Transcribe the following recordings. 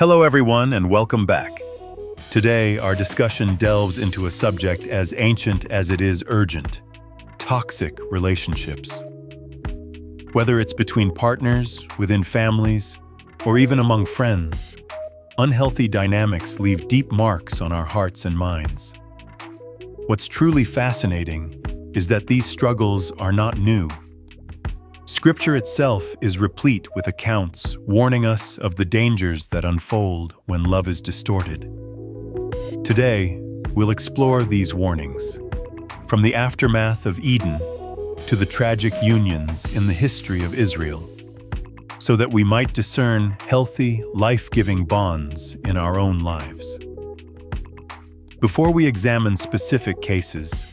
Hello everyone and welcome back. Today, our discussion delves into a subject as ancient as it is urgent: toxic relationships. Whether it's between partners, within families, or even among friends, unhealthy dynamics leave deep marks on our hearts and minds. What's truly fascinating is that these struggles are not new. Scripture itself is replete with accounts warning us of the dangers that unfold when love is distorted. Today, we'll explore these warnings, from the aftermath of Eden to the tragic unions in the history of Israel, so that we might discern healthy, life-giving bonds in our own lives. Before we examine specific cases,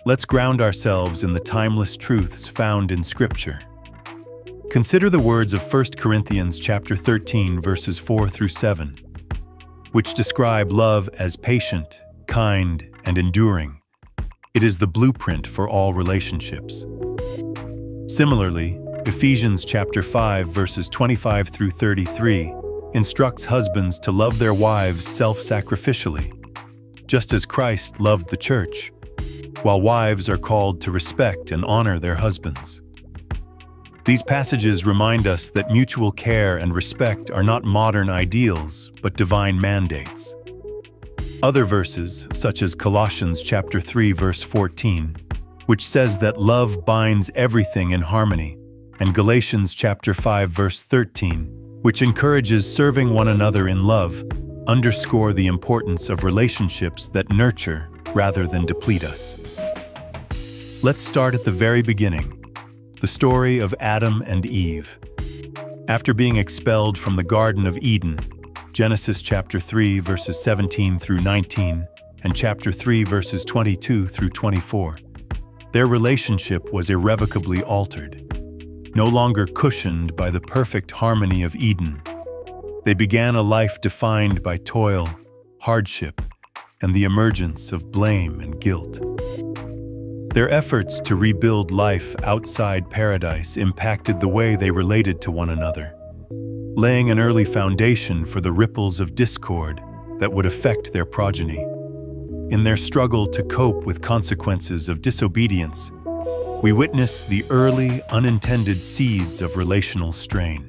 let's ground ourselves in the timeless truths found in Scripture. Consider the words of 1 Corinthians chapter 13, verses 4 through 7, which describe love as patient, kind, and enduring. It is the blueprint for all relationships. Similarly, Ephesians chapter 5, verses 25 through 33, instructs husbands to love their wives self-sacrificially, just as Christ loved the church, while wives are called to respect and honor their husbands. These passages remind us that mutual care and respect are not modern ideals, but divine mandates. Other verses, such as Colossians chapter 3, verse 14, which says that love binds everything in harmony, and Galatians chapter 5, verse 13, which encourages serving one another in love, underscore the importance of relationships that nurture rather than deplete us. Let's start at the very beginning. The story of Adam and Eve. After being expelled from the Garden of Eden, Genesis chapter 3 verses 17 through 19 and chapter 3 verses 22 through 24, their relationship was irrevocably altered. No longer cushioned by the perfect harmony of Eden, they began a life defined by toil, hardship, and the emergence of blame and guilt. Their efforts to rebuild life outside paradise impacted the way they related to one another, laying an early foundation for the ripples of discord that would affect their progeny. In their struggle to cope with consequences of disobedience, we witness the early, unintended seeds of relational strain.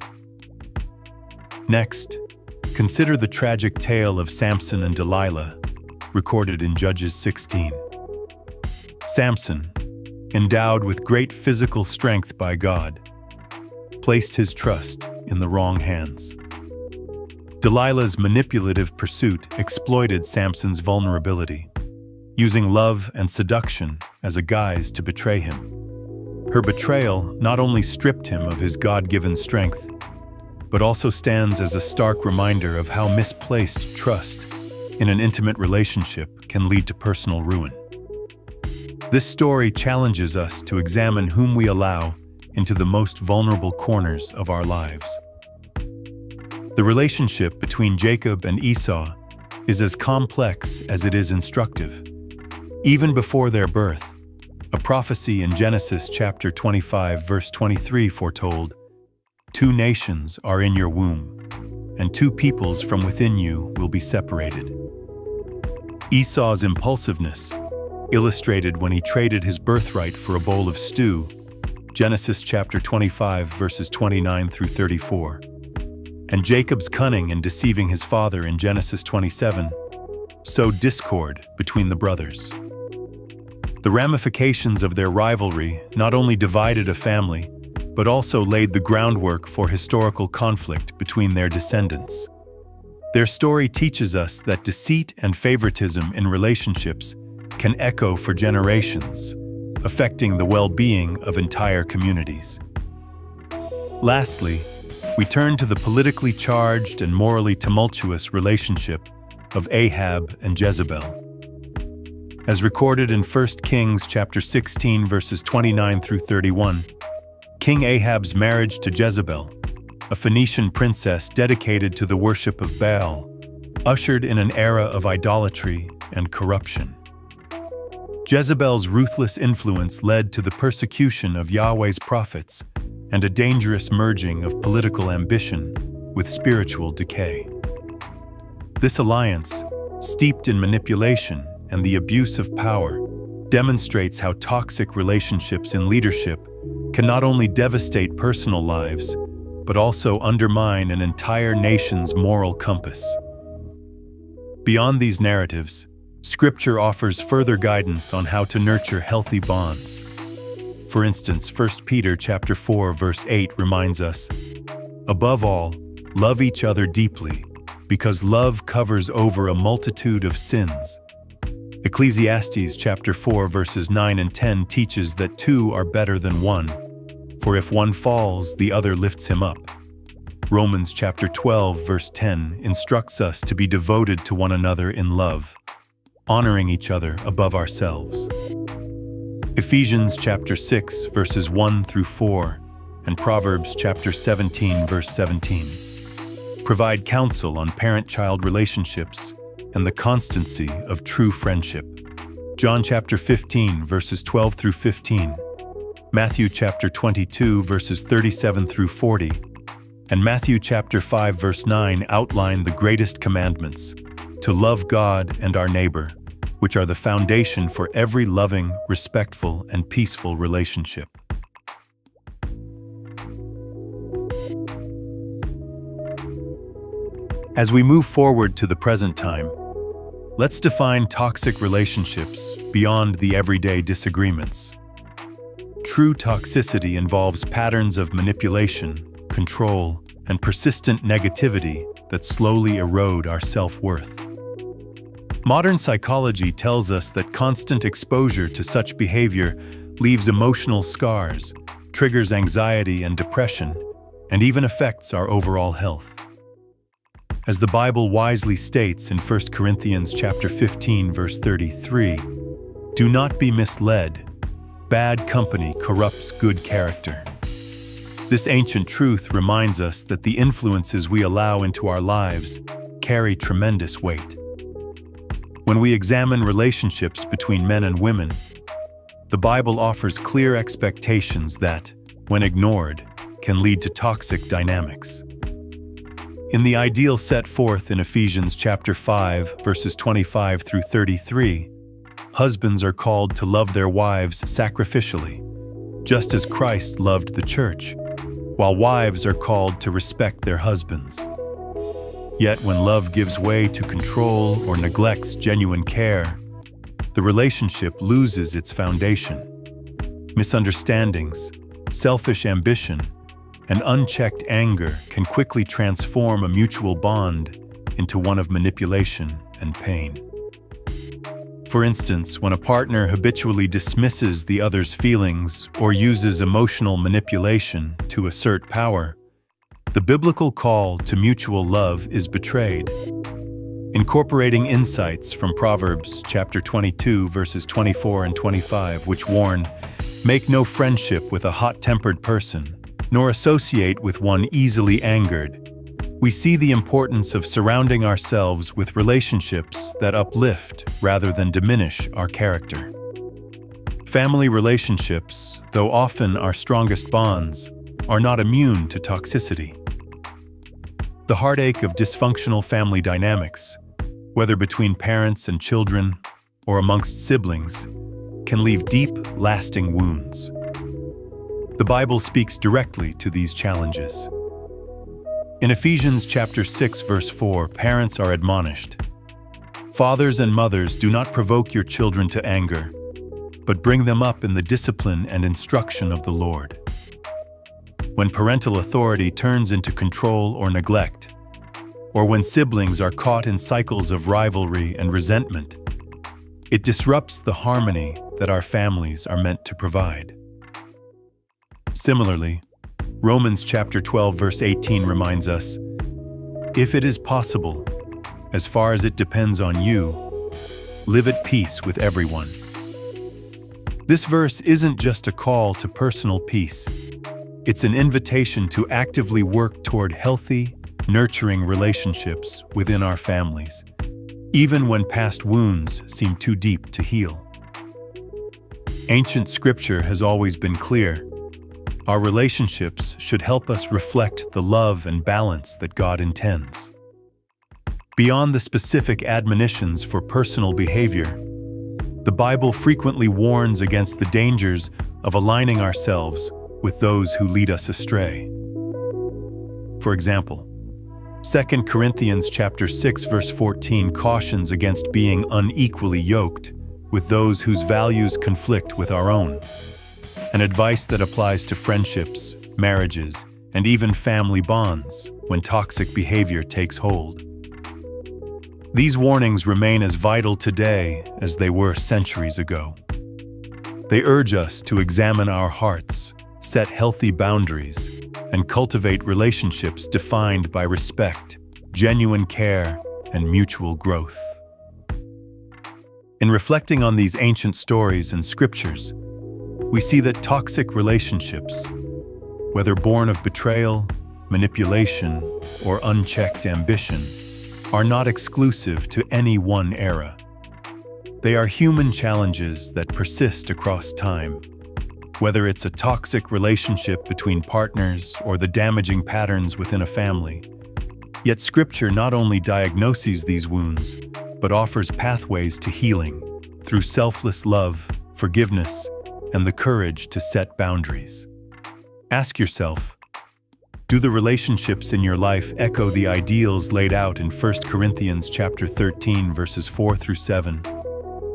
Next, consider the tragic tale of Samson and Delilah, recorded in Judges 16. Samson, endowed with great physical strength by God, placed his trust in the wrong hands. Delilah's manipulative pursuit exploited Samson's vulnerability, using love and seduction as a guise to betray him. Her betrayal not only stripped him of his God-given strength, but also stands as a stark reminder of how misplaced trust in an intimate relationship can lead to personal ruin. This story challenges us to examine whom we allow into the most vulnerable corners of our lives. The relationship between Jacob and Esau is as complex as it is instructive. Even before their birth, a prophecy in Genesis chapter 25, verse 23 foretold, "Two nations are in your womb, and two peoples from within you will be separated." Esau's impulsiveness, illustrated when he traded his birthright for a bowl of stew, Genesis chapter 25, verses 29 through 34, and Jacob's cunning in deceiving his father in Genesis 27, sowed discord between the brothers. The ramifications of their rivalry not only divided a family, but also laid the groundwork for historical conflict between their descendants. Their story teaches us that deceit and favoritism in relationships can echo for generations, affecting the well-being of entire communities. Lastly, we turn to the politically charged and morally tumultuous relationship of Ahab and Jezebel. As recorded in 1 Kings chapter 16, verses 29 through 31, King Ahab's marriage to Jezebel, a Phoenician princess dedicated to the worship of Baal, ushered in an era of idolatry and corruption. Jezebel's ruthless influence led to the persecution of Yahweh's prophets and a dangerous merging of political ambition with spiritual decay. This alliance, steeped in manipulation and the abuse of power, demonstrates how toxic relationships in leadership can not only devastate personal lives, but also undermine an entire nation's moral compass. Beyond these narratives, Scripture offers further guidance on how to nurture healthy bonds. For instance, 1 Peter chapter 4, verse 8 reminds us, "Above all, love each other deeply, because love covers over a multitude of sins." Ecclesiastes chapter 4, verses 9 and 10 teaches that two are better than one, for if one falls, the other lifts him up. Romans chapter 12, verse 10 instructs us to be devoted to one another in love, honoring each other above ourselves. Ephesians chapter 6, verses 1 through 4, and Proverbs chapter 17, verse 17 provide counsel on parent-child relationships and the constancy of true friendship. John chapter 15, verses 12 through 15, Matthew chapter 22, verses 37 through 40, and Matthew chapter 5, verse 9 outline the greatest commandments, to love God and our neighbor, which are the foundation for every loving, respectful, and peaceful relationship. As we move forward to the present time, let's define toxic relationships beyond the everyday disagreements. True toxicity involves patterns of manipulation, control, and persistent negativity that slowly erode our self-worth. Modern psychology tells us that constant exposure to such behavior leaves emotional scars, triggers anxiety and depression, and even affects our overall health. As the Bible wisely states in 1 Corinthians chapter 15, verse 33, "Do not be misled. Bad company corrupts good character." This ancient truth reminds us that the influences we allow into our lives carry tremendous weight. When we examine relationships between men and women, the Bible offers clear expectations that, when ignored, can lead to toxic dynamics. In the ideal set forth in Ephesians chapter 5, verses 25 through 33, husbands are called to love their wives sacrificially, just as Christ loved the church, while wives are called to respect their husbands. Yet when love gives way to control or neglects genuine care, the relationship loses its foundation. Misunderstandings, selfish ambition, and unchecked anger can quickly transform a mutual bond into one of manipulation and pain. For instance, when a partner habitually dismisses the other's feelings or uses emotional manipulation to assert power, the biblical call to mutual love is betrayed. Incorporating insights from Proverbs chapter 22, verses 24 and 25, which warn, "Make no friendship with a hot-tempered person, nor associate with one easily angered," we see the importance of surrounding ourselves with relationships that uplift rather than diminish our character. Family relationships, though often our strongest bonds, are not immune to toxicity. The heartache of dysfunctional family dynamics, whether between parents and children or amongst siblings, can leave deep, lasting wounds. The Bible speaks directly to these challenges. In Ephesians chapter 6, verse 4, parents are admonished, "Fathers and mothers, do not provoke your children to anger, but bring them up in the discipline and instruction of the Lord." When parental authority turns into control or neglect, or when siblings are caught in cycles of rivalry and resentment, it disrupts the harmony that our families are meant to provide. Similarly, Romans chapter 12, verse 18 reminds us, "If it is possible, as far as it depends on you, live at peace with everyone." This verse isn't just a call to personal peace. It's an invitation to actively work toward healthy, nurturing relationships within our families, even when past wounds seem too deep to heal. Ancient scripture has always been clear. Our relationships should help us reflect the love and balance that God intends. Beyond the specific admonitions for personal behavior, the Bible frequently warns against the dangers of aligning ourselves with those who lead us astray. For example, 2 Corinthians chapter 6 verse 14 cautions against being unequally yoked with those whose values conflict with our own, an advice that applies to friendships, marriages, and even family bonds when toxic behavior takes hold. These warnings remain as vital today as they were centuries ago. They urge us to examine our hearts, set healthy boundaries, and cultivate relationships defined by respect, genuine care, and mutual growth. In reflecting on these ancient stories and scriptures, we see that toxic relationships, whether born of betrayal, manipulation, or unchecked ambition, are not exclusive to any one era. They are human challenges that persist across time. Whether it's a toxic relationship between partners or the damaging patterns within a family. Yet Scripture not only diagnoses these wounds, but offers pathways to healing through selfless love, forgiveness, and the courage to set boundaries. Ask yourself, do the relationships in your life echo the ideals laid out in 1 Corinthians chapter 13 verses 4 through 7?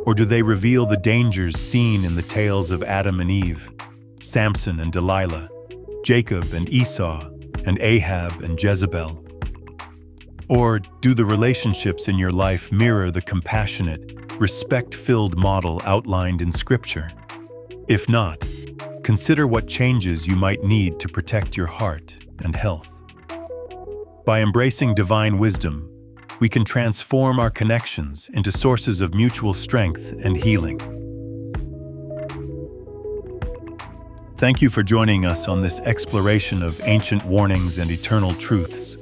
Or do they reveal the dangers seen in the tales of Adam and Eve, Samson and Delilah, Jacob and Esau, and Ahab and Jezebel? Or do the relationships in your life mirror the compassionate, respect-filled model outlined in Scripture? If not, consider what changes you might need to protect your heart and health. By embracing divine wisdom, we can transform our connections into sources of mutual strength and healing. Thank you for joining us on this exploration of ancient warnings and eternal truths.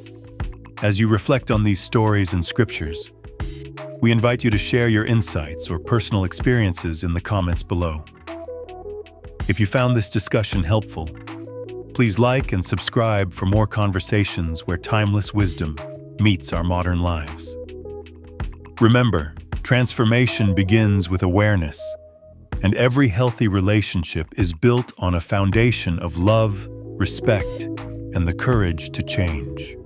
As you reflect on these stories and scriptures, we invite you to share your insights or personal experiences in the comments below. If you found this discussion helpful, please like and subscribe for more conversations where timeless wisdom meets our modern lives. Remember, transformation begins with awareness, and every healthy relationship is built on a foundation of love, respect, and the courage to change.